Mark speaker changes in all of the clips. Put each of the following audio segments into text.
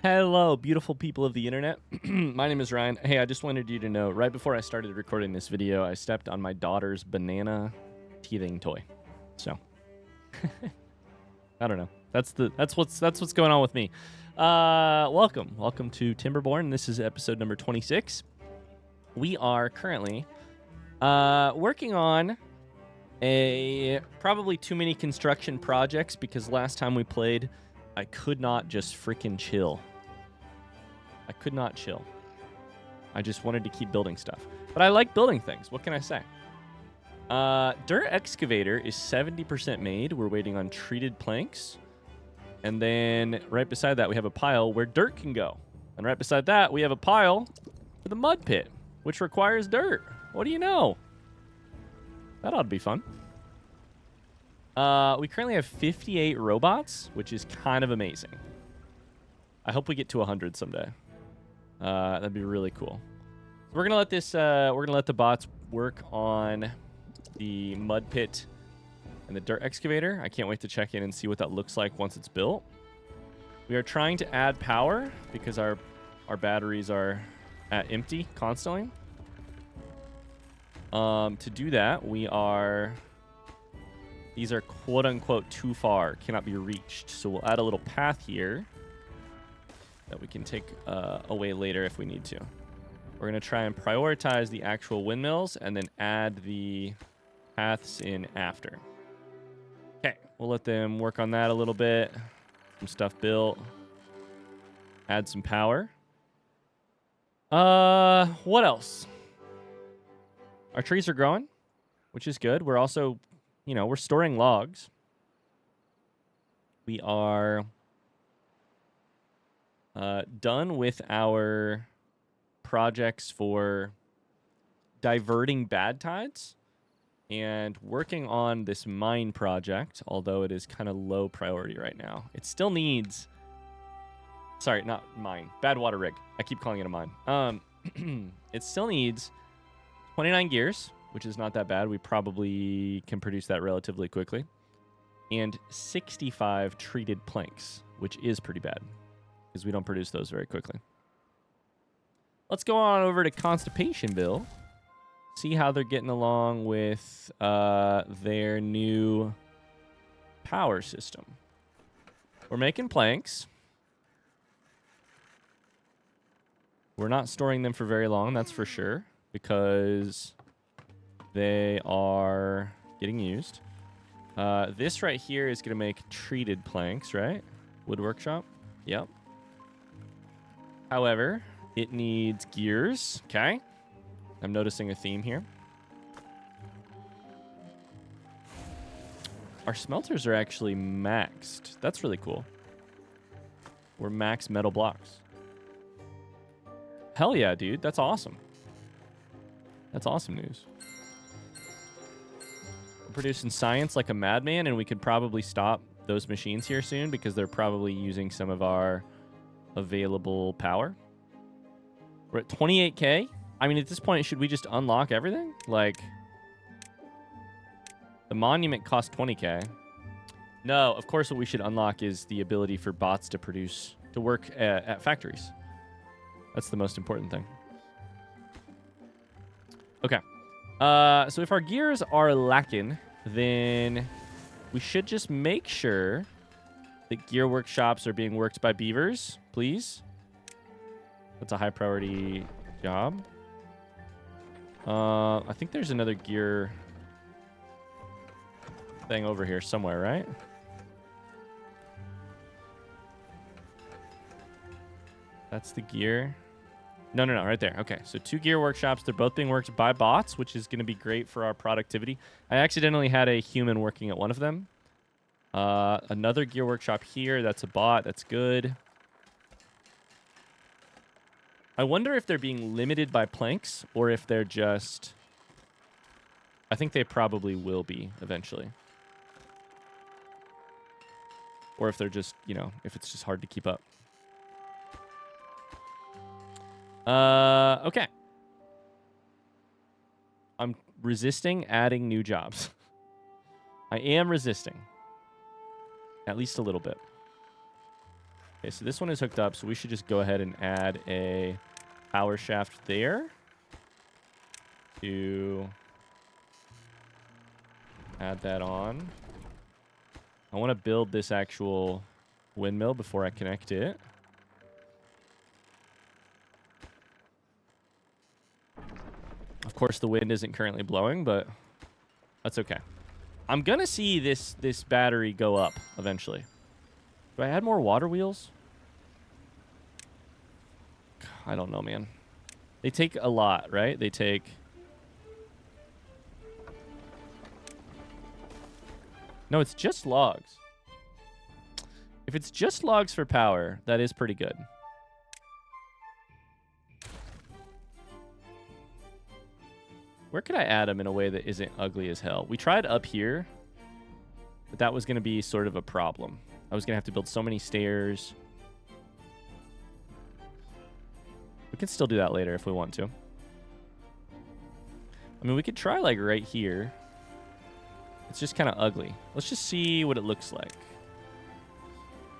Speaker 1: Hello, beautiful people of the internet. My name is Ryan. Hey, I just wanted you to know, right before I started recording this video, I stepped on my daughter's banana teething toy. So, I don't know. That's what's going on with me. Welcome to Timberborn. This is episode number 26. We are currently working on probably too many construction projects because last time we played, I could not just freaking chill. I could not chill. I just wanted to keep building stuff. But I like building things. What can I say? Dirt excavator is 70% made. We're waiting on treated planks. And then right beside that, we have a pile where dirt can go. And right beside that, we have a pile for the mud pit, which requires dirt. What do you know? That ought to be fun. We currently have 58 robots, which is kind of amazing. I hope we get to 100 someday. That'd be really cool. We're gonna let this. We're gonna let the bots work on the mud pit and the dirt excavator. I can't wait to check in and see what that looks like once it's built. We are trying to add power because our batteries are at empty constantly. To do that, these are quote-unquote too far, cannot be reached. So we'll add a little path here that we can take away later if we need to. We're going to try and prioritize the actual windmills and then add the paths in after. Okay, we'll let them work on that a little bit. Some stuff built. Add some power. What else? Our trees are growing, which is good. We're also... we're storing logs. We are done with our projects for diverting bad tides and working on this mine project, although it is kind of low priority right now. It still needs... Sorry, not mine. Badwater rig. I keep calling it a mine. It still needs 29 gears, which is not that bad. We probably can produce that relatively quickly. And 65 treated planks, which is pretty bad because we don't produce those very quickly. Let's go on over to Constipation-ville. See how they're getting along with their new power system. We're making planks. We're not storing them for very long, that's for sure, because... they are getting used. This right here is going to make treated planks, right? Wood workshop. Yep. However, it needs gears. Okay. I'm noticing a theme here. Our smelters are actually maxed. That's really cool. We're max metal blocks. Hell yeah, dude. That's awesome. That's awesome news. Producing science like a madman, and we could probably stop those machines here soon because they're probably using some of our available power. We're at 28k. I mean, at this point, should we just unlock everything? Like, the monument costs 20k. No, of course, what we should unlock is the ability for bots to work at factories. That's the most important thing. Okay. So if our gears are lacking, then we should just make sure that gear workshops are being worked by beavers, please. That's a high priority job. I think there's another gear thing over here somewhere, right? That's the gear. No, right there. Okay, so 2 gear workshops. They're both being worked by bots, which is going to be great for our productivity. I accidentally had a human working at one of them. Another gear workshop here. That's a bot. That's good. I wonder if they're being limited by planks or if they're just... I think they probably will be eventually. Or if they're just, if it's just hard to keep up. Okay. I'm resisting adding new jobs. I am resisting. At least a little bit. Okay, so this one is hooked up, so we should just go ahead and add a power shaft there to add that on. I want to build this actual windmill before I connect it. Of course, the wind isn't currently blowing, but that's okay. I'm going to see this battery go up eventually. Do I add more water wheels? I don't know, man. They take a lot, right? They take... No, it's just logs. If it's just logs for power, that is pretty good. Where could I add them in a way that isn't ugly as hell? We tried up here, but that was going to be sort of a problem. I was going to have to build so many stairs. We can still do that later if we want to. I mean, we could try like right here. It's just kind of ugly. Let's just see what it looks like.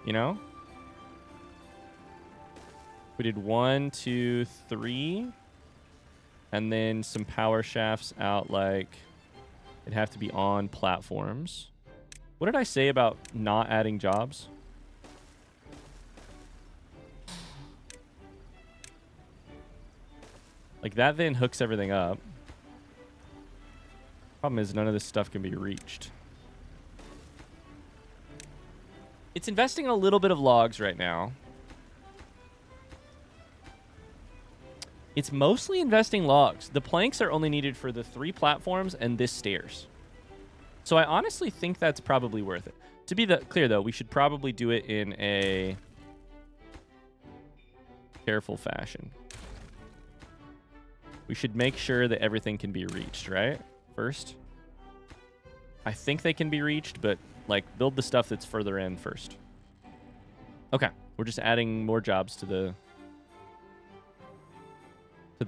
Speaker 1: You know? We did 1, 2, 3. And then some power shafts out like... It'd have to be on platforms. What did I say about not adding jobs? Like that then hooks everything up. Problem is none of this stuff can be reached. It's investing a little bit of logs right now. It's mostly investing logs. The planks are only needed for the 3 platforms and this stairs. So I honestly think that's probably worth it. To be clear though, we should probably do it in a careful fashion. We should make sure that everything can be reached, right? First. I think they can be reached, but like build the stuff that's further in first. Okay, we're just adding more jobs to the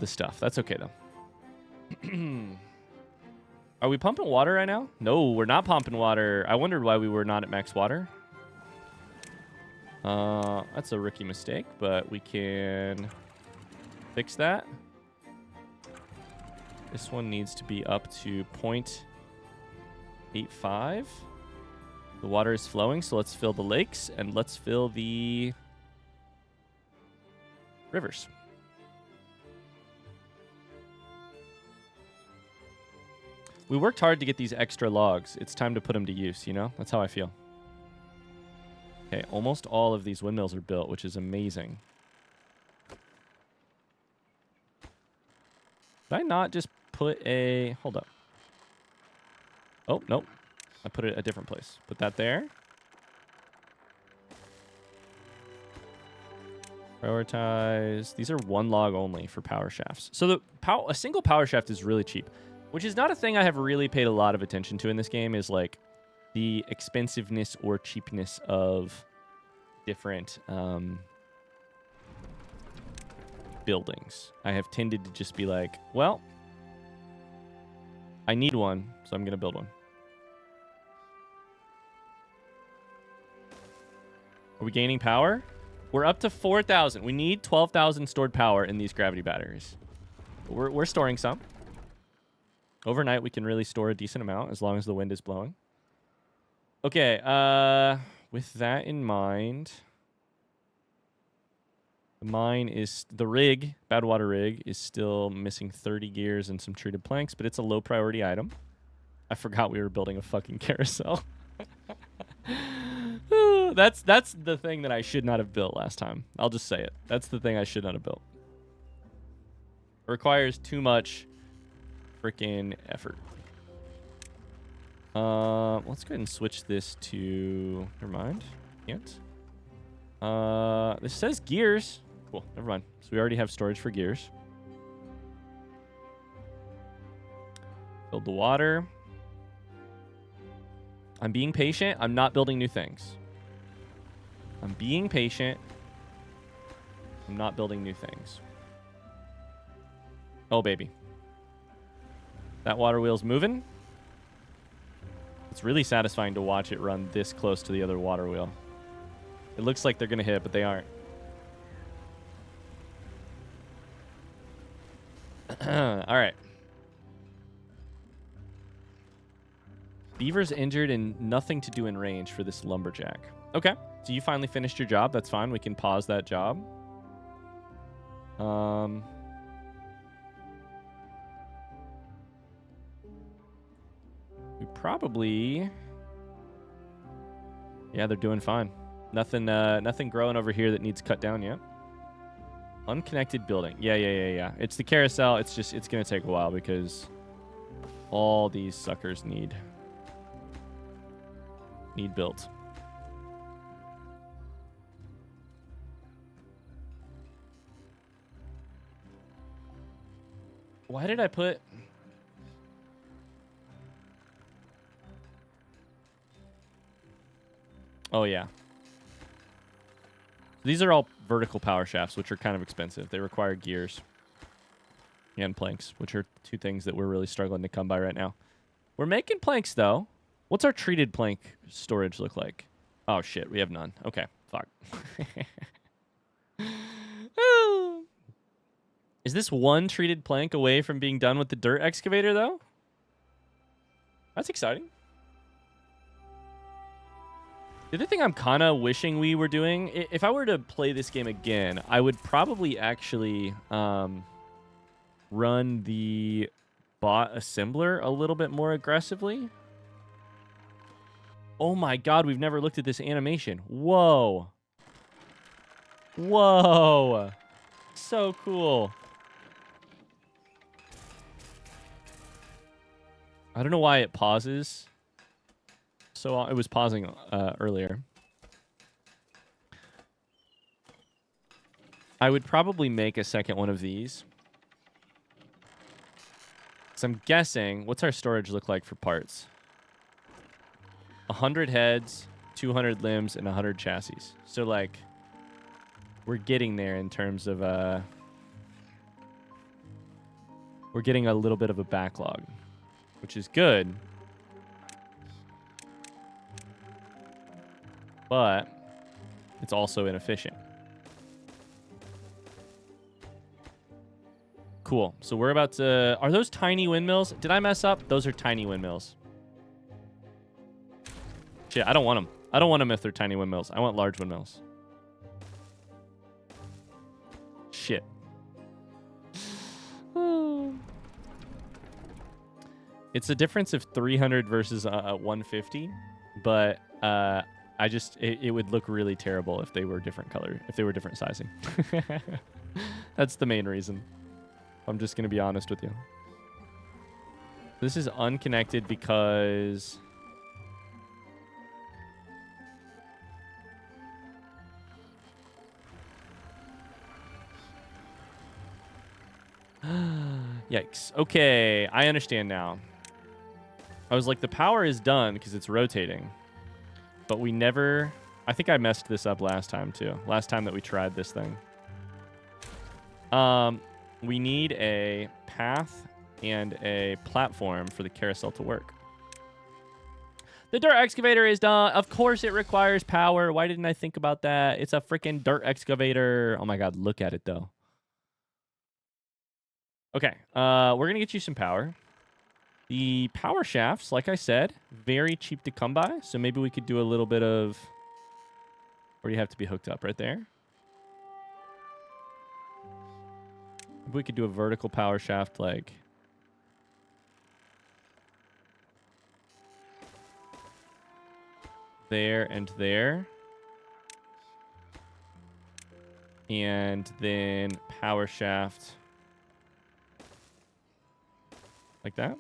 Speaker 1: stuff. That's okay though. Are we pumping water right now? No, we're not pumping water. I wondered why we were not at max water. That's a rookie mistake, but we can fix that. This one needs to be up to 0.85. The water is flowing, so let's fill the lakes and let's fill the rivers. We worked hard to get these extra logs. It's time to put them to use, you know? That's how I feel. Okay, almost all of these windmills are built, which is amazing. Did I not just put a... Hold up. Oh, nope. I put it a different place. Put that there. Prioritize. These are 1 log only for power shafts. So a single power shaft is really cheap, which is not a thing I have really paid a lot of attention to in this game, is like the expensiveness or cheapness of different buildings. I have tended to just be like, well, I need one, so I'm going to build one. Are we gaining power? We're up to 4,000. We need 12,000 stored power in these gravity batteries. We're storing some. Overnight, we can really store a decent amount as long as the wind is blowing. Okay, with that in mind, the rig, Badwater rig, is still missing 30 gears and some treated planks, but it's a low priority item. I forgot we were building a fucking carousel. That's the thing that I should not have built last time. I'll just say it. That's the thing I should not have built. It requires too much freaking effort. Let's go ahead and switch this to... Never mind. Can't. This says gears. Cool. Never mind. So we already have storage for gears. Build the water. I'm being patient. I'm not building new things. I'm being patient. I'm not building new things. Oh, baby. That water wheel's moving. It's really satisfying to watch it run this close to the other water wheel. It looks like they're going to hit, but they aren't. All right. Beaver's injured and nothing to do in range for this lumberjack. Okay. So you finally finished your job. That's fine. We can pause that job. We probably... Yeah, they're doing fine. Nothing growing over here that needs cut down yet. Unconnected building. Yeah. It's the carousel. It's going to take a while because all these suckers need built. Why did I put... Oh, yeah. These are all vertical power shafts, which are kind of expensive. They require gears and planks, which are two things that we're really struggling to come by right now. We're making planks, though. What's our treated plank storage look like? Oh, shit. We have none. Okay. Fuck. Is this one treated plank away from being done with the dirt excavator, though? That's exciting. The other thing I'm kind of wishing we were doing, if I were to play this game again, I would probably actually run the bot assembler a little bit more aggressively. Oh my god, we've never looked at this animation. Whoa. Whoa. So cool. I don't know why it pauses. So it was pausing earlier. I would probably make a second one of these. So I'm guessing, what's our storage look like for parts? 100 heads, 200 limbs, and 100 chassis. So, like, we're getting there in terms of... we're getting a little bit of a backlog, which is good. But it's also inefficient. Cool. So we're about to... Are those tiny windmills? Did I mess up? Those are tiny windmills. Shit, I don't want them. I don't want them if they're tiny windmills. I want large windmills. Shit. It's a difference of 300 versus 150, but it would look really terrible if they were different color, if they were different sizing. That's the main reason. I'm just going to be honest with you. This is unconnected because... Yikes. Okay, I understand now. I was like, the power is done because it's rotating. But we never... I think I messed this up last time, too. Last time that we tried this thing. We need a path and a platform for the carousel to work. The dirt excavator is done. Of course it requires power. Why didn't I think about that? It's a freaking dirt excavator. Oh, my God. Look at it, though. Okay. We're going to get you some power. The power shafts, like I said, very cheap to come by. So maybe we could do a little bit of... Or you have to be hooked up right there. Maybe we could do a vertical power shaft like... there and there. And then power shaft... like that.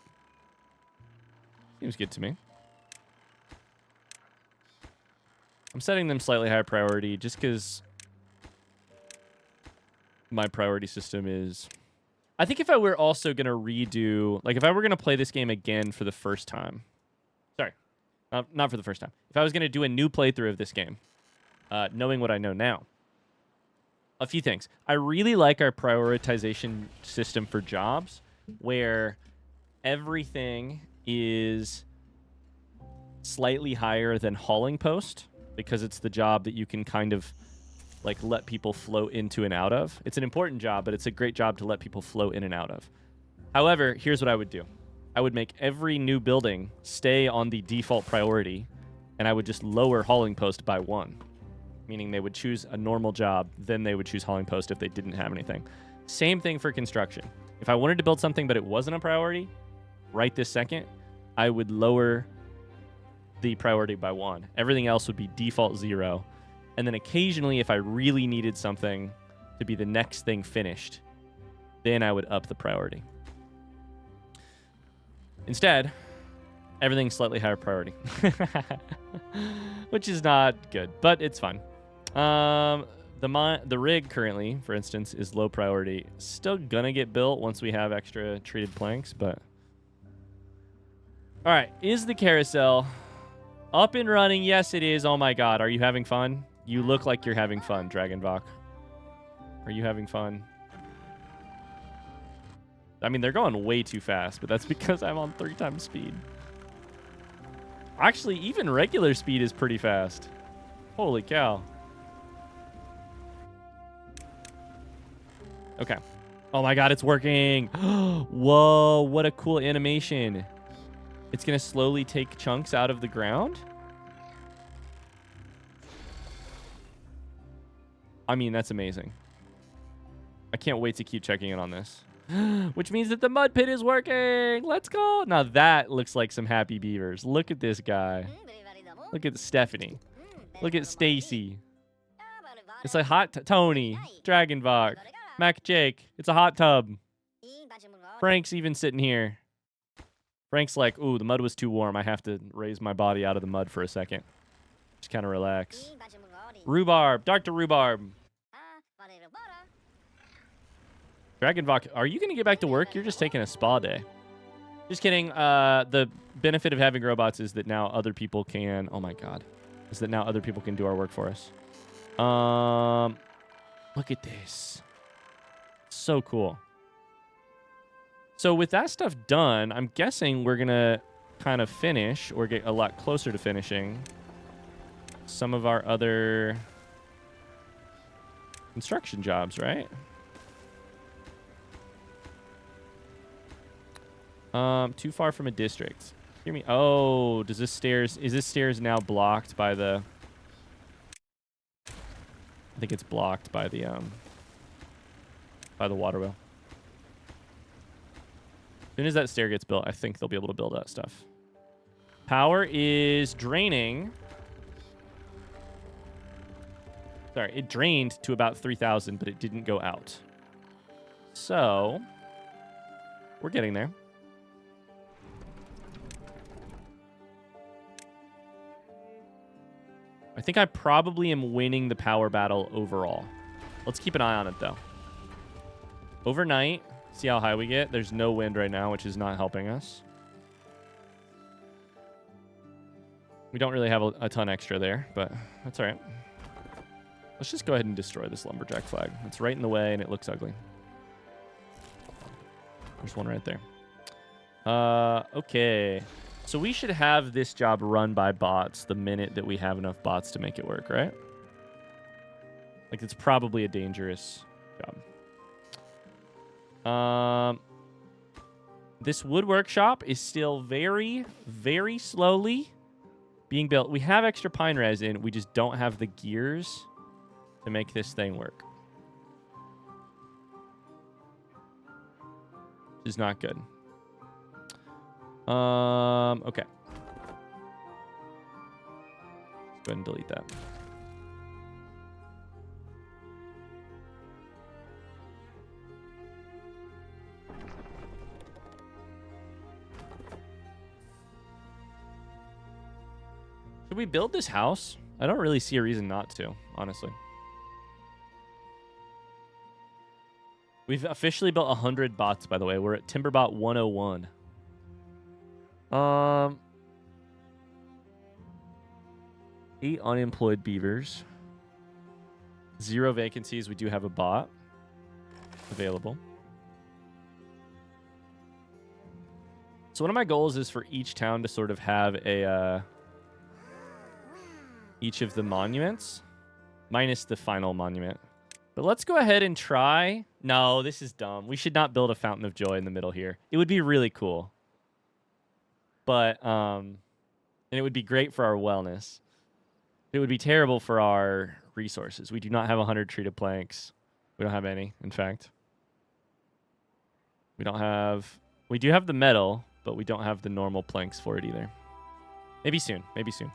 Speaker 1: Seems good to me. I'm setting them slightly higher priority just because my priority system is... I think if I were also going to redo... Like, if I were going to play this game again for the first time... Sorry. Not for the first time. If I was going to do a new playthrough of this game, knowing what I know now, a few things. I really like our prioritization system for jobs, where everything is slightly higher than hauling post, because it's the job that you can kind of like let people flow into and out of. It's an important job, but it's a great job to let people flow in and out of. However, here's what I would do. I would make every new building stay on the default priority, and I would just lower hauling post by 1. Meaning they would choose a normal job, then they would choose hauling post if they didn't have anything. Same thing for construction. If I wanted to build something but it wasn't a priority, right this second, I would lower the priority by 1. Everything else would be default 0. And then occasionally, if I really needed something to be the next thing finished, then I would up the priority. Instead, everything's slightly higher priority, which is not good, but it's fun. The rig currently, for instance, is low priority. Still gonna get built once we have extra treated planks, but... All right, is the carousel up and running? Yes, it is. Oh my god, are you having fun? You look like you're having fun, Dragonbach. Are you having fun? I mean, they're going way too fast, but that's because I'm on 3 times speed. Actually, even regular speed is pretty fast. Holy cow. Okay. Oh my god, it's working. Whoa, what a cool animation. It's going to slowly take chunks out of the ground. I mean, that's amazing. I can't wait to keep checking in on this. Which means that the mud pit is working. Let's go. Now that looks like some happy beavers. Look at this guy. Look at Stephanie. Look at Stacy. It's like hot Tony, Dragonbach, Mac Jake. It's a hot tub. Frank's even sitting here. Frank's like, ooh, the mud was too warm. I have to raise my body out of the mud for a second. Just kind of relax. Rhubarb. Dr. Rhubarb. Dragonbach, are you going to get back to work? You're just taking a spa day. Just kidding. The benefit of having robots is that now other people can... Oh, my God. Is that now other people can do our work for us. Look at this. So cool. So with that stuff done, I'm guessing we're going to kind of finish or get a lot closer to finishing some of our other construction jobs, right? Too far from a district. Hear me? Oh, is this stairs now blocked by the... I think it's blocked by the water wheel. As soon as that stair gets built, I think they'll be able to build that stuff. Power is draining. Sorry, it drained to about 3,000, but it didn't go out. So, we're getting there. I think I probably am winning the power battle overall. Let's keep an eye on it, though. Overnight, see how high we get. There's no wind right now, which is not helping us. We don't really have a ton extra there, but that's all right. Let's just go ahead and destroy this lumberjack flag. It's right in the way, and it looks ugly. There's one right there. Okay. So we should have this job run by bots the minute that we have enough bots to make it work, right? Like, it's probably a dangerous job. This wood workshop is still very, very slowly being built. We have extra pine resin. We just don't have the gears to make this thing work. Which is not good. Okay. Let's go ahead and delete that. Should we build this house? I don't really see a reason not to, honestly. We've officially built 100 bots, by the way. We're at Timberbot 101. 8 unemployed beavers. 0 vacancies. We do have a bot available. So one of my goals is for each town to sort of have a each of the monuments, minus the final monument. But let's go ahead and try. No, this is dumb. We should not build a fountain of joy in the middle here. It would be really cool. But, and it would be great for our wellness. It would be terrible for our resources. We do not have 100 treated planks. We don't have any, in fact. We don't have... We do have the metal, but we don't have the normal planks for it either. Maybe soon. Maybe soon.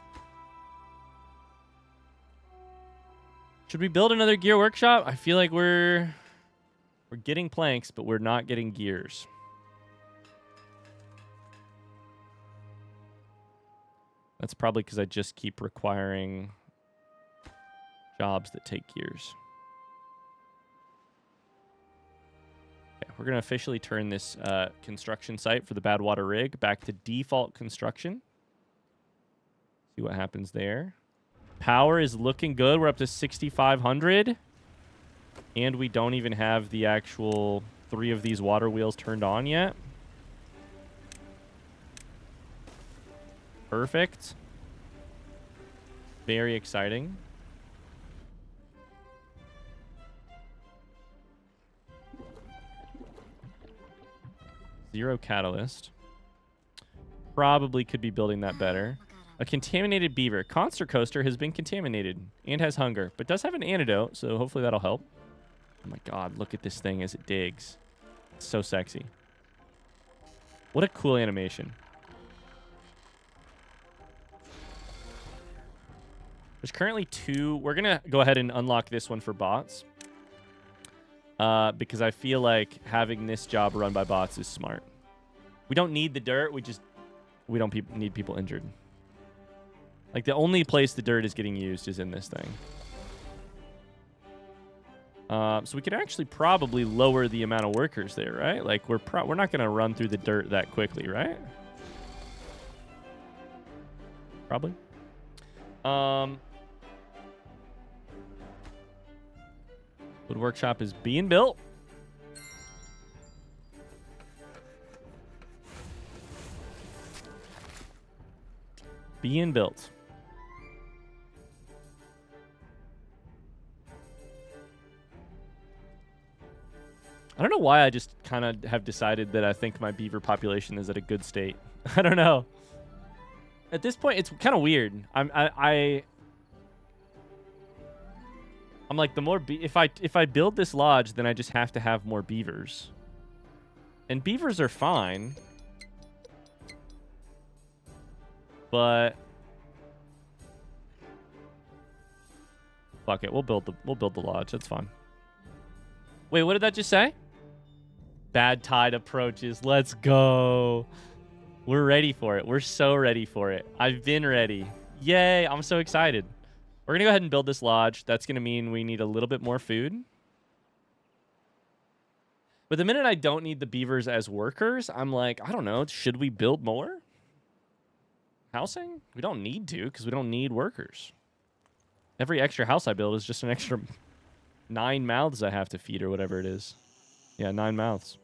Speaker 1: Should we build another gear workshop? I feel like we're getting planks, but we're not getting gears. That's probably because I just keep requiring jobs that take gears. Okay, we're going to officially turn this construction site for the Badwater rig back to default construction. See what happens there. Power is looking good. We're up to 6,500. And we don't even have the actual 3 of these water wheels turned on yet. Perfect. Very exciting. Zero catalyst. Probably could be building that better. A contaminated beaver. Conster Coaster has been contaminated and has hunger, but does have an antidote, so hopefully that'll help. Oh my god, look at this thing as it digs. It's so sexy. What a cool animation. There's currently 2. We're going to go ahead and unlock this one for bots. Because I feel like having this job run by bots is smart. We don't need the dirt. We don't need people injured. Like, the only place the dirt is getting used is in this thing. So we could actually probably lower the amount of workers there, right? Like, we're not going to run through the dirt that quickly, right? Probably. Wood workshop is being built. Being built. I don't know why I just kind of have decided that I think my beaver population is at a good state. I don't know. At this point, it's kind of weird. I'm like, the more if I build this lodge, then I just have to have more beavers. And beavers are fine. But fuck it, we'll build the lodge. That's fine. Wait, what did that just say? Bad tide approaches. Let's go. We're ready for it. We're so ready for it. I've been ready. Yay, I'm so excited. We're going to go ahead and build this lodge. That's going to mean we need a little bit more food. But the minute I don't need the beavers as workers, I'm like, I don't know, should we build more? Housing? We don't need to, because we don't need workers. Every extra house I build is just an extra 9 mouths I have to feed or whatever it is. Yeah, 9 mouths.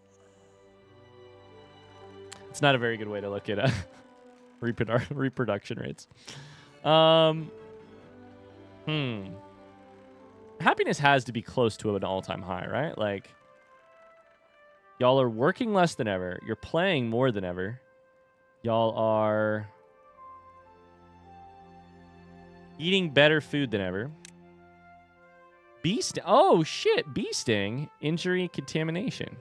Speaker 1: It's not a very good way to look at reproduction rates. Happiness has to be close to an all-time high, right? Like, y'all are working less than ever. You're playing more than ever. Y'all are eating better food than ever. Bee sting. Oh, shit. Bee sting. Injury, contamination.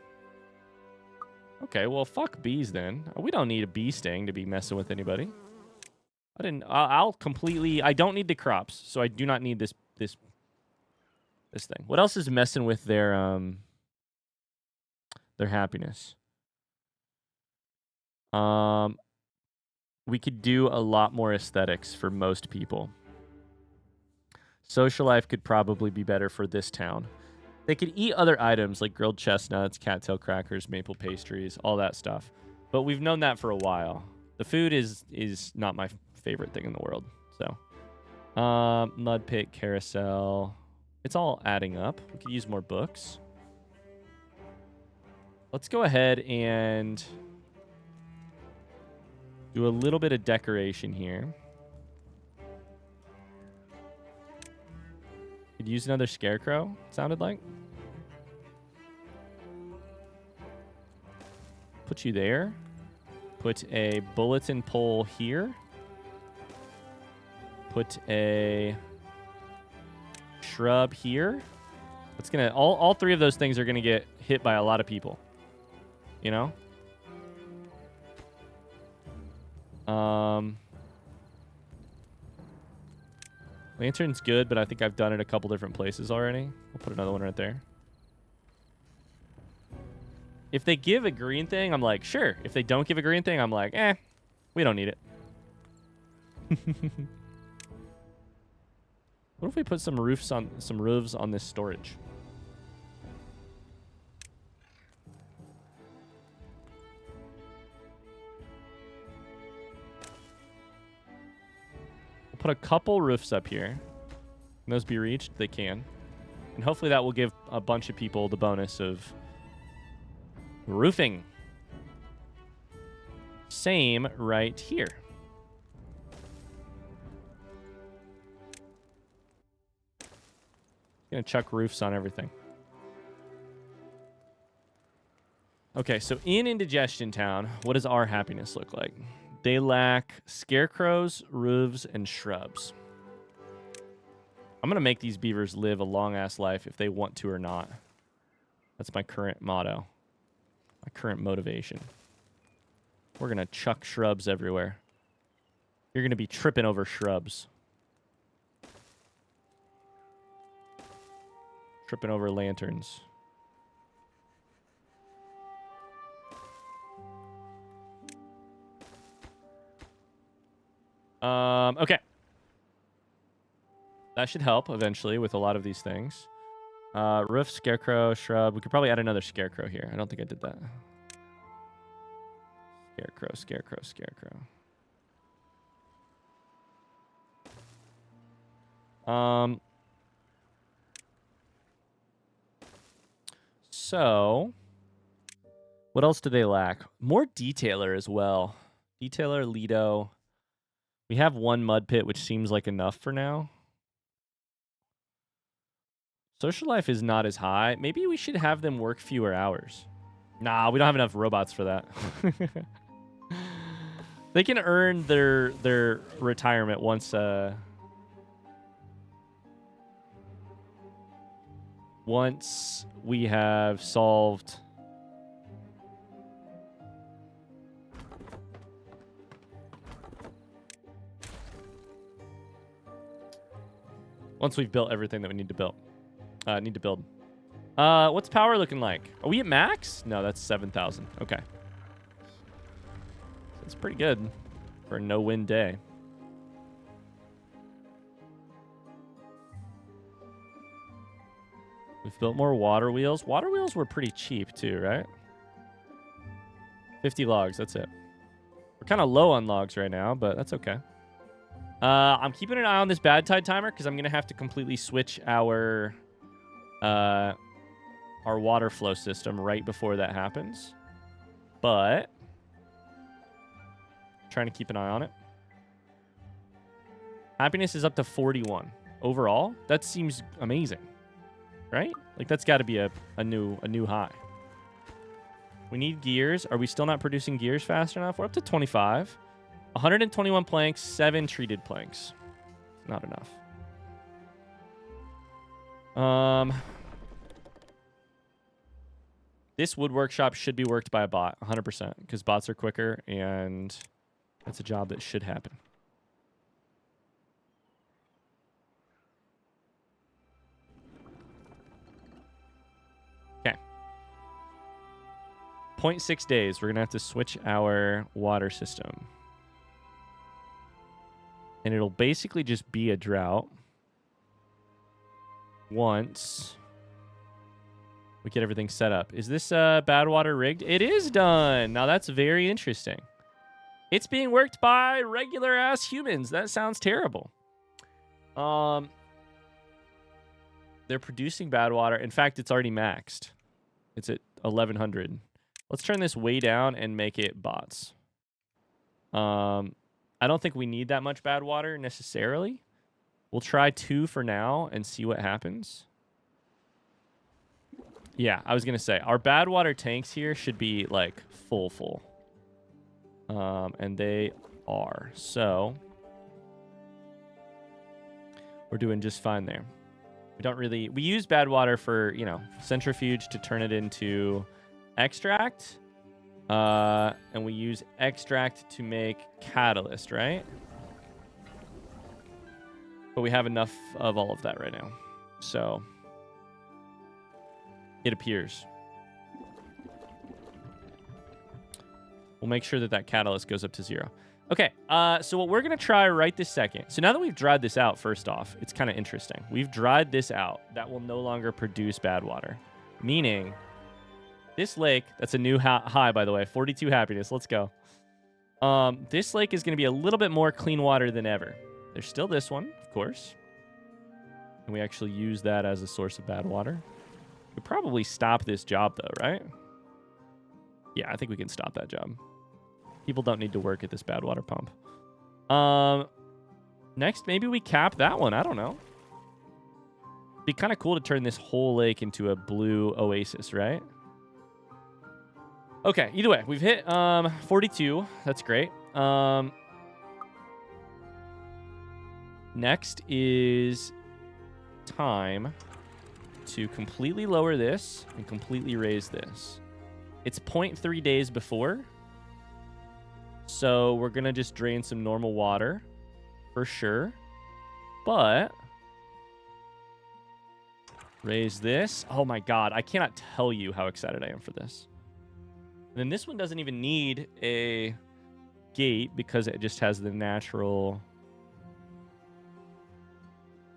Speaker 1: Okay, well, fuck bees then. We don't need a bee sting to be messing with anybody. I'll completely... I don't need the crops, so I do not need this thing. What else is messing with their happiness? We could do a lot more aesthetics for most people. Social life could probably be better for this town. They could eat other items like grilled chestnuts, cattail crackers, maple pastries, all that stuff. But we've known that for a while. The food is not my favorite thing in the world. So, mud pit, carousel. It's all adding up. We could use more books. Let's go ahead and do a little bit of decoration here. Could use another scarecrow, sounded like. Put you there. Put a bulletin pole here. Put a shrub here. It's gonna all three of those things are gonna get hit by a lot of people. You know? Lantern's good, but I think I've done it a couple different places already. We'll put another one right there. If they give a green thing, I'm like, sure. If they don't give a green thing, I'm like, we don't need it. What if we put some roofs on this storage? We'll put a couple roofs up here. Can those be reached? They can. And hopefully that will give a bunch of people the bonus of roofing. Same right here. Gonna chuck roofs on everything. Okay, so in Indigestion Town, what does our happiness look like? They lack scarecrows, roofs, and shrubs. I'm gonna make these beavers live a long-ass life if they want to or not. That's my current motto. My current motivation. We're gonna chuck shrubs everywhere. You're gonna be tripping over shrubs. Tripping over lanterns. Okay. That should help eventually with a lot of these things. Roof, scarecrow, shrub. We could probably add another scarecrow here. I don't think I did that. Scarecrow, scarecrow, scarecrow. So, what else do they lack? More detailer as well. Detailer, Lido. We have one mud pit, which seems like enough for now. Social life is not as high. Maybe we should have them work fewer hours. Nah, we don't have enough robots for that. They can earn their retirement once we have solved once we've built everything that we need to build. What's power looking like? Are we at max? No, that's 7,000. Okay. That's pretty good for a no-win day. We've built more water wheels. Water wheels were pretty cheap too, right? 50 logs, that's it. We're kind of low on logs right now, but that's okay. I'm keeping an eye on this bad tide timer because I'm going to have to completely switch our water flow system right before that happens. But trying to keep an eye on it. Happiness is up to 41 overall. That seems amazing, right? Like that's got to be a new high. We need gears. Are we still not producing gears fast enough? We're up to 25. 121 planks, 7 treated planks. Not enough. This wood workshop should be worked by a bot, 100%, because bots are quicker, and that's a job that should happen. Okay. 0.6 days. We're going to have to switch our water system. And it'll basically just be a drought once we get everything set up. Is this Badwater rigged? It is done. Now that's very interesting. It's being worked by regular ass humans. That sounds terrible. They're producing Badwater. In fact, it's already maxed. It's at 1100. Let's turn this way down and make it bots. I don't think we need that much Badwater necessarily. We'll try 2 for now and see what happens. Yeah, I was going to say, our Badwater tanks here should be, like, full. And they are. So, we're doing just fine there. We don't really... We use Badwater for, you know, centrifuge to turn it into extract. And we use extract to make catalyst, right? But we have enough of all of that right now. So... It appears. We'll make sure that that catalyst goes up to 0. Okay, so what we're going to try right this second. So now that we've dried this out, first off, it's kind of interesting. We've dried this out. That will no longer produce Badwater. Meaning, this lake, that's a new high, by the way, 42 happiness. Let's go. This lake is going to be a little bit more clean water than ever. There's still this one, of course. And we actually use that as a source of Badwater. Could probably stop this job, though, right? Yeah, I think we can stop that job. People don't need to work at this Badwater pump. Next, maybe we cap that one. I don't know. Be kind of cool to turn this whole lake into a blue oasis, right? Okay, either way, we've hit 42. That's great. Next is time to completely lower this and completely raise this. It's 0.3 days before. So we're going to just drain some normal water for sure. But raise this. Oh my God. I cannot tell you how excited I am for this. And then this one doesn't even need a gate because it just has the natural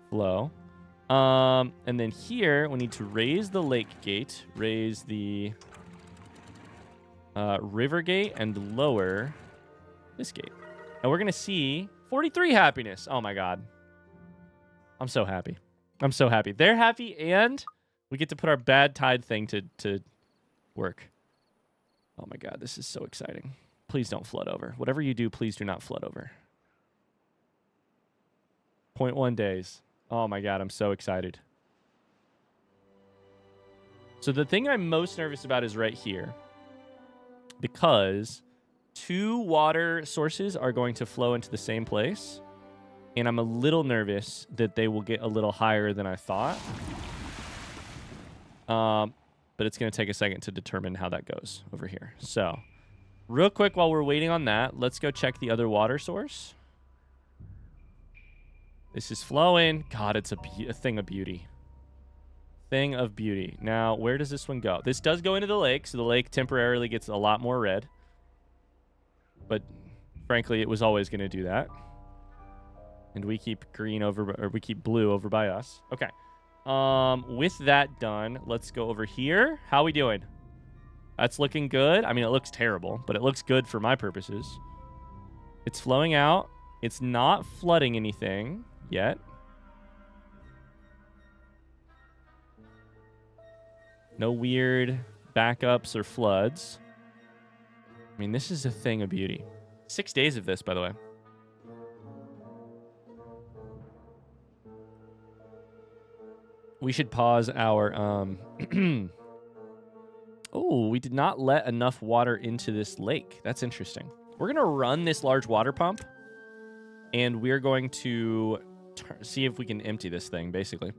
Speaker 1: flow. And then here, we need to raise the lake gate, raise the river gate, and lower this gate. And we're going to see 43 happiness. Oh, my God. I'm so happy. I'm so happy. They're happy, and we get to put our bad tide thing to work. Oh, my God. This is so exciting. Please don't flood over. Whatever you do, please do not flood over. 0.1 days. Oh my God, I'm so excited. So the thing I'm most nervous about is right here. Because 2 water sources are going to flow into the same place. And I'm a little nervous that they will get a little higher than I thought. But it's going to take a second to determine how that goes over here. So, real quick while we're waiting on that, let's go check the other water source. This is flowing. God, it's a thing of beauty. Thing of beauty. Now, where does this one go? This does go into the lake, so the lake temporarily gets a lot more red. But, frankly, it was always going to do that. And we keep green over, or we keep blue over by us. Okay. With that done, let's go over here. How are we doing? That's looking good. I mean, it looks terrible, but it looks good for my purposes. It's flowing out. It's not flooding anything yet. No weird backups or floods. I mean, this is a thing of beauty. 6 days of this, by the way. We should pause our... Oh, we did not let enough water into this lake. That's interesting. We're going to run this large water pump. And we're going to see if we can empty this thing, basically.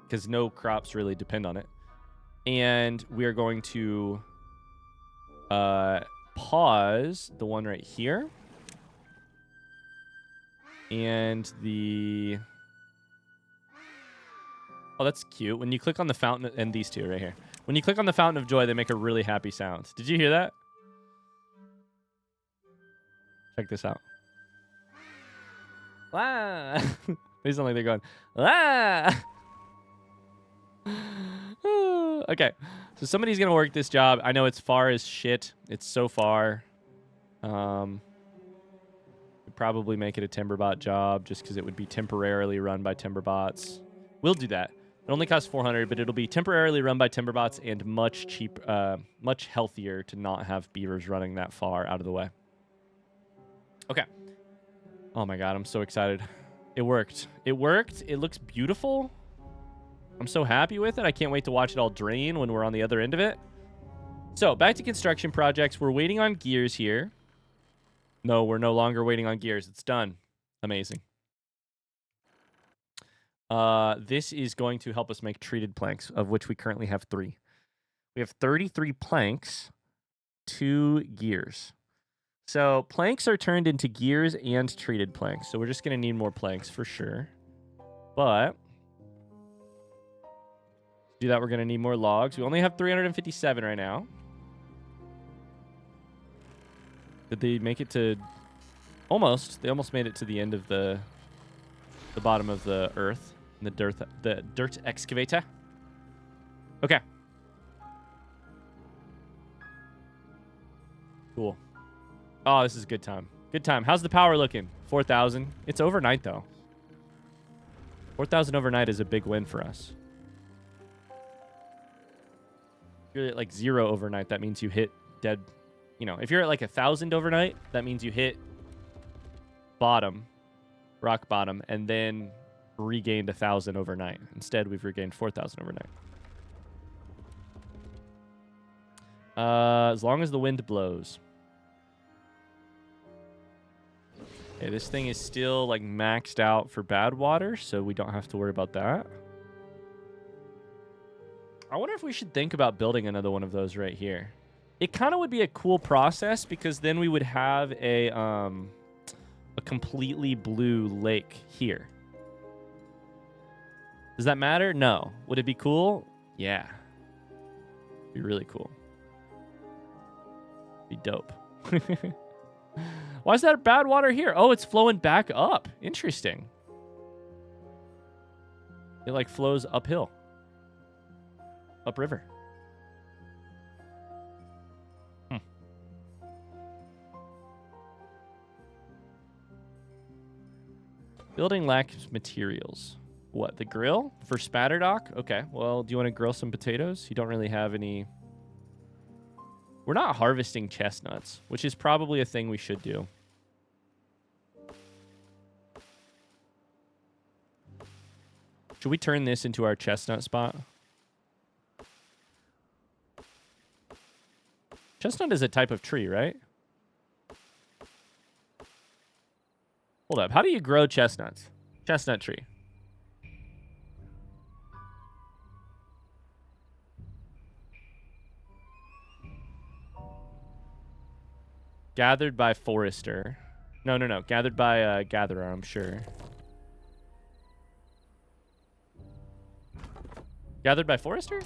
Speaker 1: Because no crops really depend on it. And we are going to pause the one right here. And the... Oh, that's cute. When you click on the fountain, and these two right here. When you click on the fountain of joy, they make a really happy sound. Did you hear that? Check this out. Ah! They sound like they're going, ah! Okay, so somebody's going to work this job. I know it's far as shit. It's so far. We'd probably make it a Timberbot job just because it would be temporarily run by Timberbots. We'll do that. It only costs 400, but it'll be temporarily run by Timberbots and much healthier to not have beavers running that far out of the way. Okay. Oh my God, I'm so excited. It worked. It worked. It looks beautiful. I'm so happy with it. I can't wait to watch it all drain when we're on the other end of it. So, back to construction projects. We're waiting on gears here. No, we're no longer waiting on gears. It's done. Amazing. This is going to help us make treated planks, of which we currently have 3. We have 33 planks, 2 gears. So planks are turned into gears and treated planks. So we're just going to need more planks for sure. But to do that, we're going to need more logs. We only have 357 right now. Did they make it to... Almost. They almost made it to the end of the bottom of the earth. The dirt excavator. Okay. Cool. Oh, this is a good time. Good time. How's the power looking? 4,000. It's overnight, though. 4,000 overnight is a big win for us. If you're at like 0 overnight, that means you hit dead. You know, if you're at like 1,000 overnight, that means you hit bottom, rock bottom, and then regained 1,000 overnight. Instead, we've regained 4,000 overnight. As long as the wind blows. Okay, this thing is still like maxed out for Badwater, so we don't have to worry about that. I wonder if we should think about building another one of those right here. It kind of would be a cool process because then we would have a completely blue lake here. Does that matter? No. Would it be cool? Yeah. Be really cool. Be dope. Why is that Badwater here? Oh, it's flowing back up. Interesting. It like flows uphill. Upriver. Building lacks materials. What, the grill for spatter dock? Okay, well, do you want to grill some potatoes? You don't really have any... We're not harvesting chestnuts, which is probably a thing we should do. Should we turn this into our chestnut spot? Chestnut is a type of tree, right? Hold up. How do you grow chestnuts? Chestnut tree. Gathered by forester. No. Gathered by gatherer, I'm sure. Gathered by forester?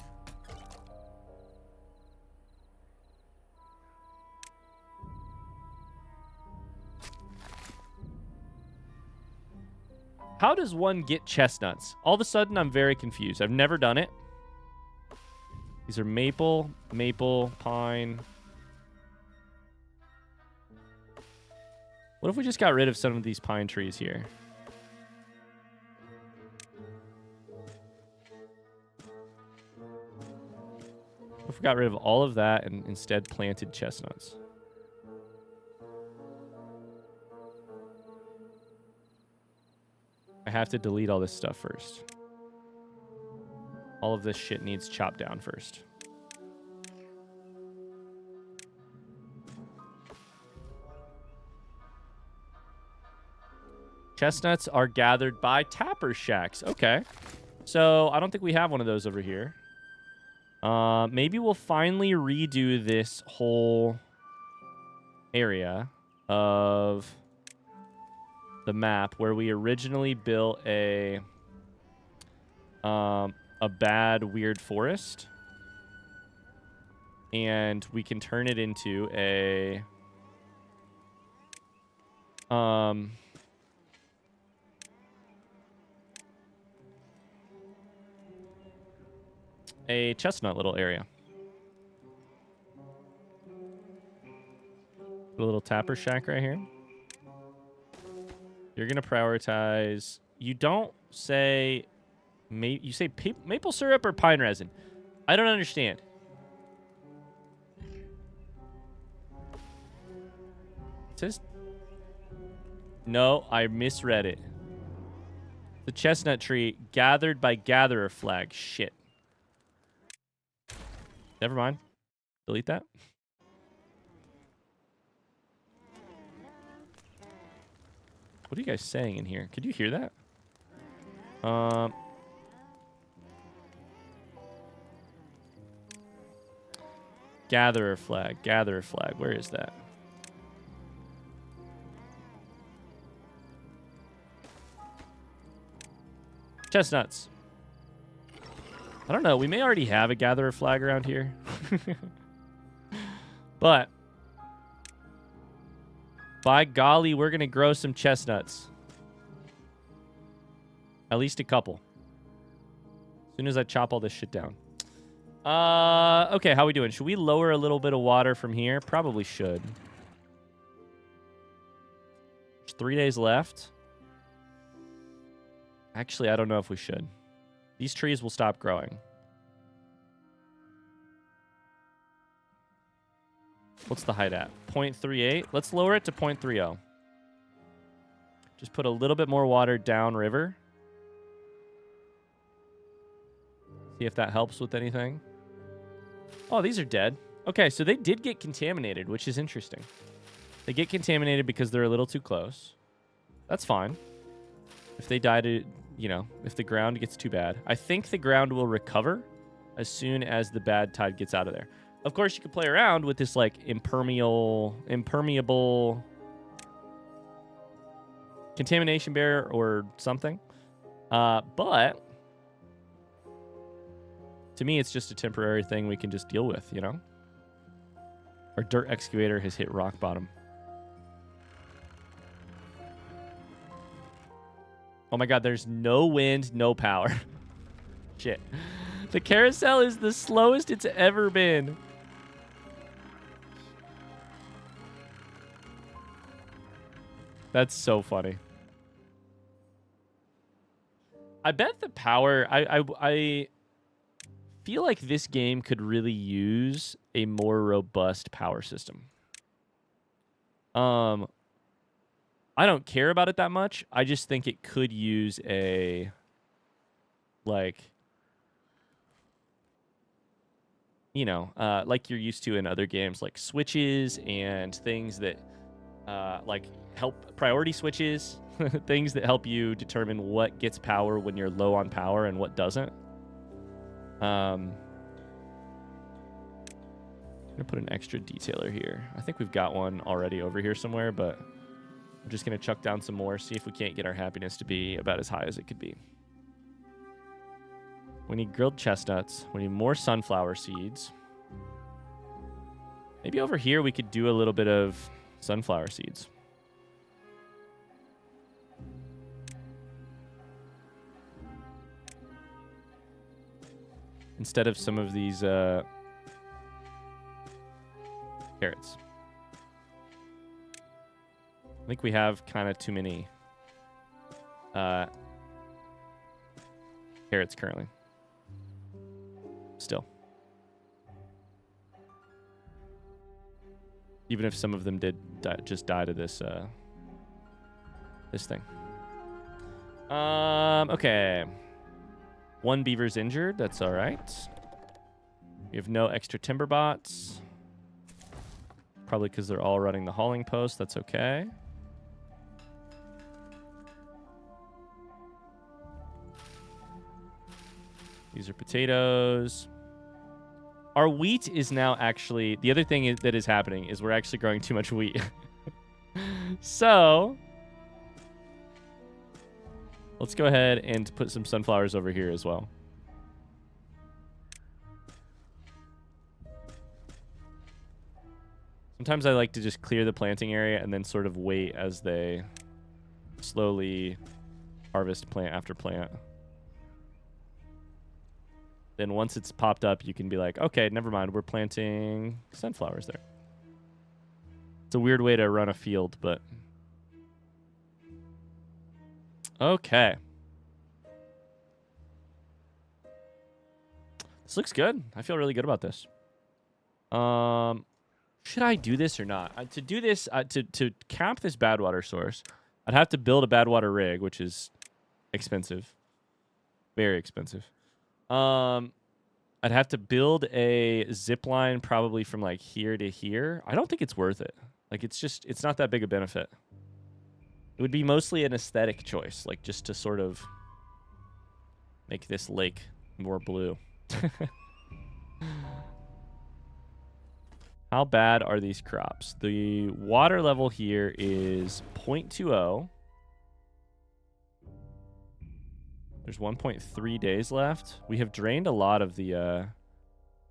Speaker 1: How does one get chestnuts? All of a sudden, I'm very confused. I've never done it. These are maple, pine. What if we just got rid of some of these pine trees here? What if we got rid of all of that and instead planted chestnuts? I have to delete all this stuff first. All of this shit needs chopped down first. Chestnuts are gathered by tapper shacks. Okay. So I don't think we have one of those over here. Maybe we'll finally redo this whole area of the map where we originally built a bad weird forest, and we can turn it into a chestnut little area. A little tapper shack right here. You're going to prioritize... You don't say... You say maple syrup or pine resin? I don't understand. It says... No, I misread it. The chestnut tree gathered by gatherer flag. Shit. Never mind. Delete that. What are you guys saying in here? Could you hear that? Gatherer flag. Gatherer flag. Where is that? Chestnuts. I don't know. We may already have a gatherer flag around here. But by golly, we're going to grow some chestnuts. At least a couple. As soon as I chop all this shit down. Okay, how we doing? Should we lower a little bit of water from here? Probably should. There's 3 days left. Actually, I don't know if we should. These trees will stop growing. What's the height at? 0.38. Let's lower it to 0.30. Just put a little bit more water downriver. See if that helps with anything. Oh, these are dead. Okay, so they did get contaminated, which is interesting. They get contaminated because they're a little too close. That's fine. If they die to, you know, if the ground gets too bad. I think the ground will recover as soon as the bad tide gets out of there. Of course, you can play around with this, like, impermeable contamination barrier or something. But to me, it's just a temporary thing we can just deal with, you know? Our dirt excavator has hit rock bottom. Oh my god, there's no wind, no power. Shit. The carousel is the slowest it's ever been. That's so funny. I bet the power... I feel like this game could really use a more robust power system. I don't care about it that much. I just think it could use a, like, you know, like you're used to in other games, like switches and things that, like, help priority switches, things that help you determine what gets power when you're low on power and what doesn't. I'm gonna put an extra detailer here. I think we've got one already over here somewhere, but I'm just gonna chuck down some more, see if we can't get our happiness to be about as high as it could be. We need grilled chestnuts. We need more sunflower seeds. Maybe over here we could do a little bit of sunflower seeds. Instead of some of these carrots. I think we have kind of too many carrots currently. Still. Even if some of them did just die to this this thing. Okay. One beaver's injured. That's all right. We have no extra timber bots. Probably because they're all running the hauling post. That's okay. These are potatoes. Our wheat is now actually... The other thing that is happening is we're actually growing too much wheat. So... let's go ahead and put some sunflowers over here as well. Sometimes I like to just clear the planting area and then sort of wait as they slowly harvest plant after plant. Then once it's popped up, you can be like, okay, never mind, we're planting sunflowers there. It's a weird way to run a field, but... okay. This looks good. I feel really good about this. Should I do this or not? To do this, to cap this Badwater source, I'd have to build a Badwater rig, which is expensive. Very expensive. I'd have to build a zip line probably from like here to here. I don't think it's worth it. Like it's not that big a benefit. It would be mostly an aesthetic choice, like just to sort of make this lake more blue. How bad are these crops? The water level here is 0.20. There's 1.3 days left. We have drained a lot of the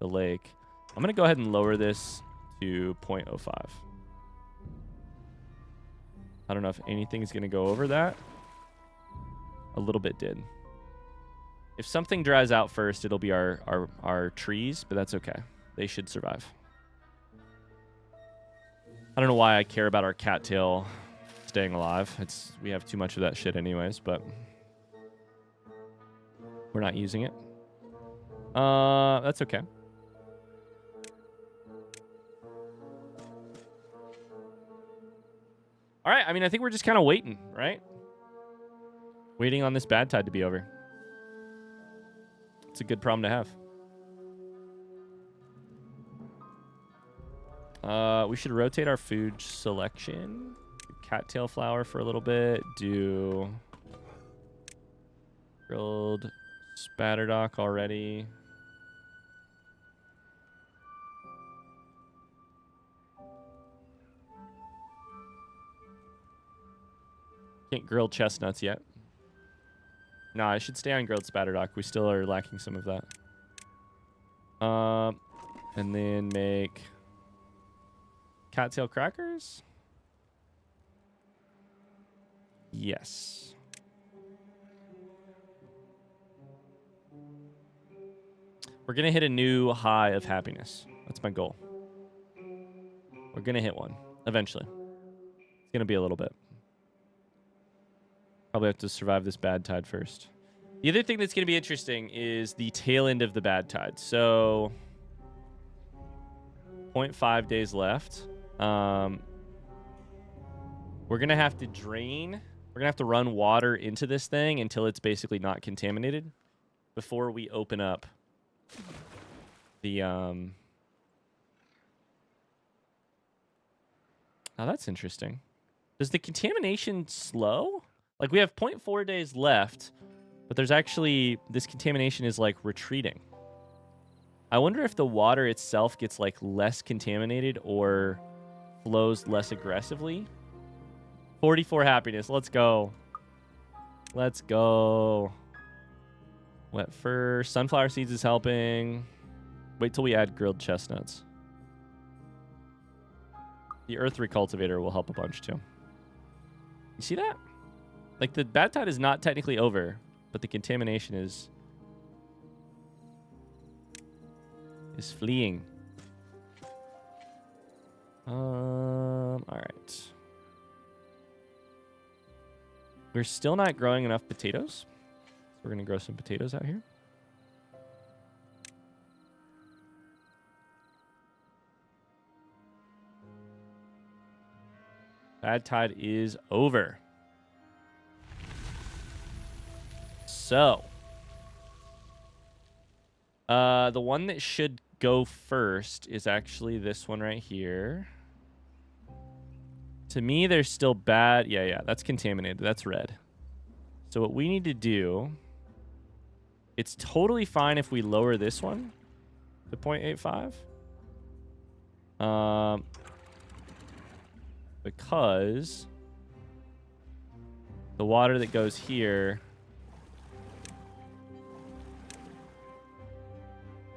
Speaker 1: lake. I'm going to go ahead and lower this to 0.05. I don't know if anything's going to go over that. A little bit did. If something dries out first, it'll be our trees, but that's okay. They should survive. I don't know why I care about our cattail staying alive. We have too much of that shit anyways, but we're not using it. That's okay. All right, I mean, I think we're just kind of waiting, right? Waiting on this bad tide to be over. It's a good problem to have. We should rotate our food selection. Do cattail flour for a little bit. Do grilled spatterdock already. Can't grill chestnuts yet. No, I should stay on grilled spatterdock. We still are lacking some of that. And then make cattail crackers. Yes. We're going to hit a new high of happiness. That's my goal. We're going to hit one eventually. It's going to be a little bit. Probably have to survive this bad tide first. The other thing that's going to be interesting is the tail end of the bad tide. So 0.5 days left. We're going to have to drain. We're going to have to run water into this thing until it's basically not contaminated before we open up the... Now that's interesting. Does the contamination slow? Like, we have 0.4 days left, but there's actually... This contamination is, like, retreating. I wonder if the water itself gets, like, less contaminated or flows less aggressively. 44 happiness. Let's go. Let's go. Wet fur. Sunflower seeds is helping. Wait till we add grilled chestnuts. The earth recultivator will help a bunch, too. You see that? Like, the bad tide is not technically over, but the contamination is fleeing. All right. We're still not growing enough potatoes. So we're going to grow some potatoes out here. Bad tide is over. So, the one that should go first is actually this one right here. To me, there's still bad. Yeah, that's contaminated. That's red. So what we need to do, it's totally fine if we lower this one to 0.85. Because the water that goes here...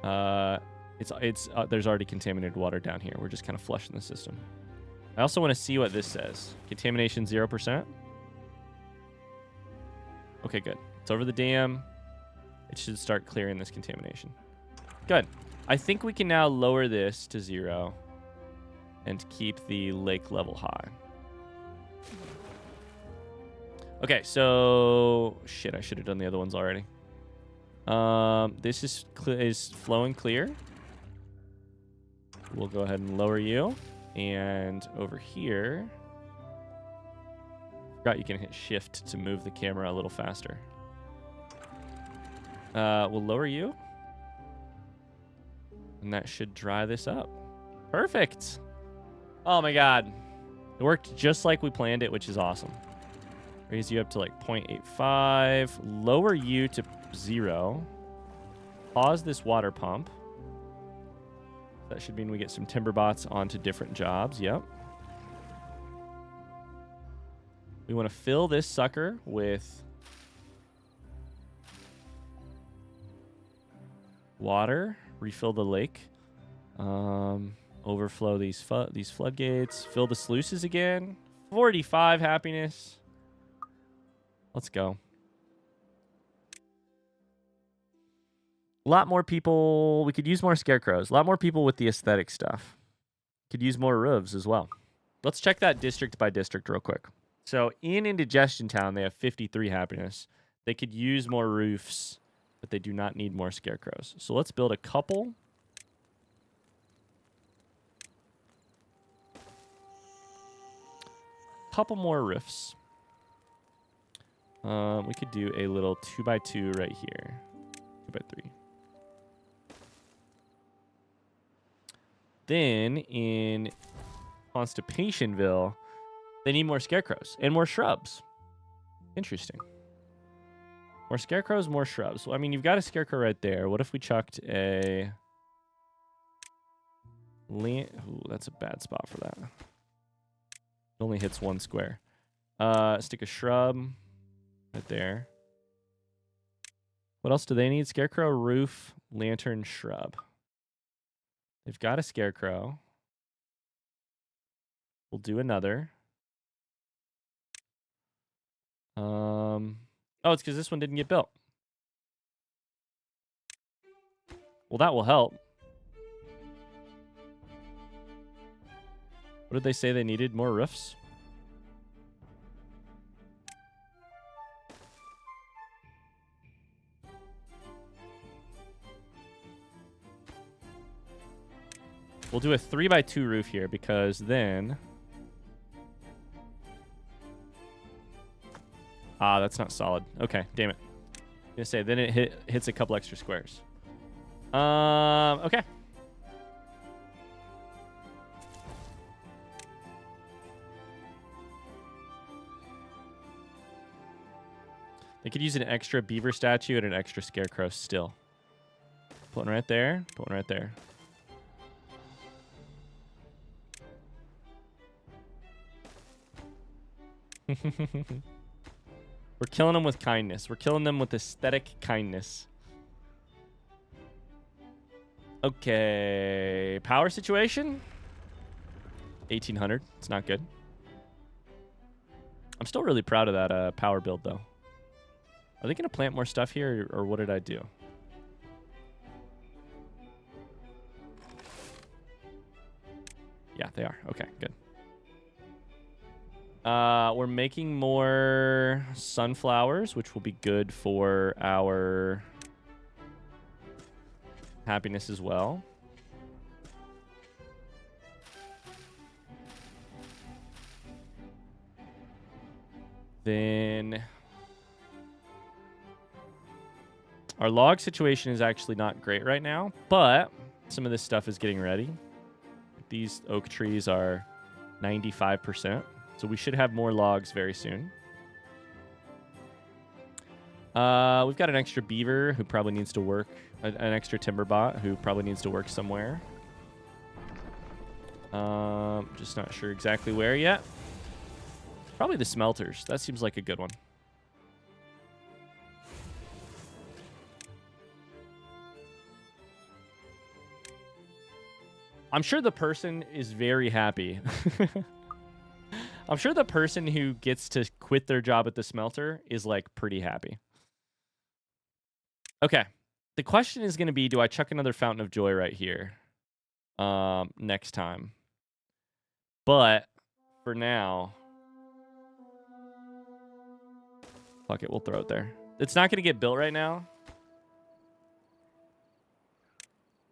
Speaker 1: there's already contaminated water down here. We're just kind of flushing the system. I also want to see what this says. Contamination 0%. Okay, good. It's over the dam. It should start clearing this contamination. Good. I think we can now lower this to 0 and keep the lake level high. Okay, so... Shit, I should have done the other ones already. This is flowing clear. We'll go ahead and lower you. And over here... Forgot you can hit shift to move the camera a little faster. We'll lower you. And that should dry this up. Perfect. Oh my god. It worked just like we planned it, which is awesome. Raise you up to like 0.85. Lower you to 0. Pause this water pump. That should mean we get some timber bots onto different jobs. Yep. We want to fill this sucker with water. Refill the lake. Overflow these floodgates. Fill the sluices again. 45 happiness. Let's go. A lot more people. We could use more scarecrows. A lot more people with the aesthetic stuff. Could use more roofs as well. Let's check that district by district real quick. So in Indigestion Town, they have 53 happiness. They could use more roofs, but they do not need more scarecrows. So let's build a couple. Couple more roofs. We could do a little 2x2 right here. 2x3. Then in Constipationville, they need more scarecrows and more shrubs. Interesting. More scarecrows, more shrubs. Well, I mean, you've got a scarecrow right there. What if we chucked a... Ooh, that's a bad spot for that. It only hits one square. Stick a shrub right there. What else do they need? Scarecrow, roof, lantern, shrub. They've got a scarecrow. We'll do another. Oh, it's because this one didn't get built. Well, that will help. What did they say they needed? More roofs? We'll do a 3x2 roof here because then... Ah, that's not solid. Okay, damn it. I'm gonna say, then it hits a couple extra squares. Okay. They could use an extra beaver statue and an extra scarecrow still. Put one right there. Put one right there. We're killing them with kindness. We're killing them with aesthetic kindness. Okay. Power situation? 1800. It's not good. I'm still really proud of that power build, though. Are they going to plant more stuff here, or what did I do? Yeah, they are. Okay, good. We're making more sunflowers, which will be good for our happiness as well. Then our log situation is actually not great right now, but some of this stuff is getting ready. These oak trees are 95%. So we should have more logs very soon. We've got an extra beaver who probably needs to work. An extra timber bot who probably needs to work somewhere. Just not sure exactly where yet. Probably the smelters. That seems like a good one. I'm sure the person is very happy. I'm sure the person who gets to quit their job at the smelter is, like, pretty happy. Okay. The question is going to be, do I chuck another Fountain of Joy right here next time? But for now... Fuck it, we'll throw it there. It's not going to get built right now.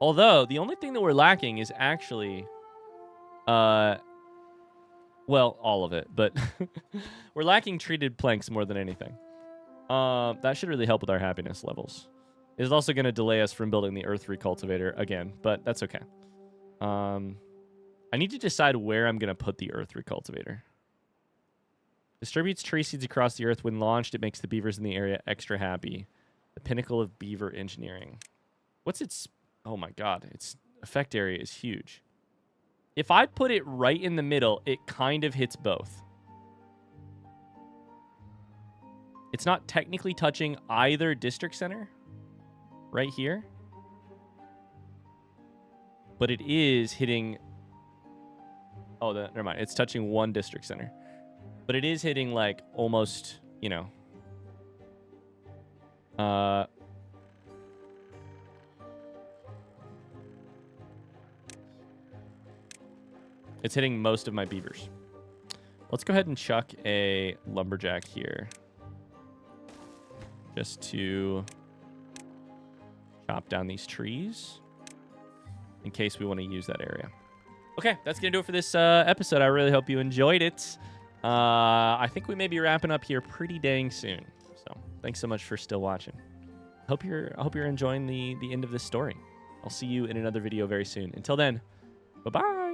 Speaker 1: Although, the only thing that we're lacking is actually... well, all of it, but we're lacking treated planks more than anything. That should really help with our happiness levels. It is also going to delay us from building the earth recultivator again, but that's okay. I need to decide where I'm going to put the earth recultivator. Distributes tree seeds across the earth. When launched, it makes the beavers in the area extra happy. The pinnacle of beaver engineering. What's its... Oh my god, its effect area is huge. If I put it right in the middle, it kind of hits both. It's not technically touching either district center right here, but it is hitting... Oh, never mind. It's touching one district center. But it is hitting, like, almost, you know... It's hitting most of my beavers. Let's go ahead and chuck a lumberjack here. Just to chop down these trees in case we want to use that area. Okay, that's going to do it for this episode. I really hope you enjoyed it. I think we may be wrapping up here pretty dang soon. So thanks so much for still watching. I hope you're enjoying the end of this story. I'll see you in another video very soon. Until then, bye-bye.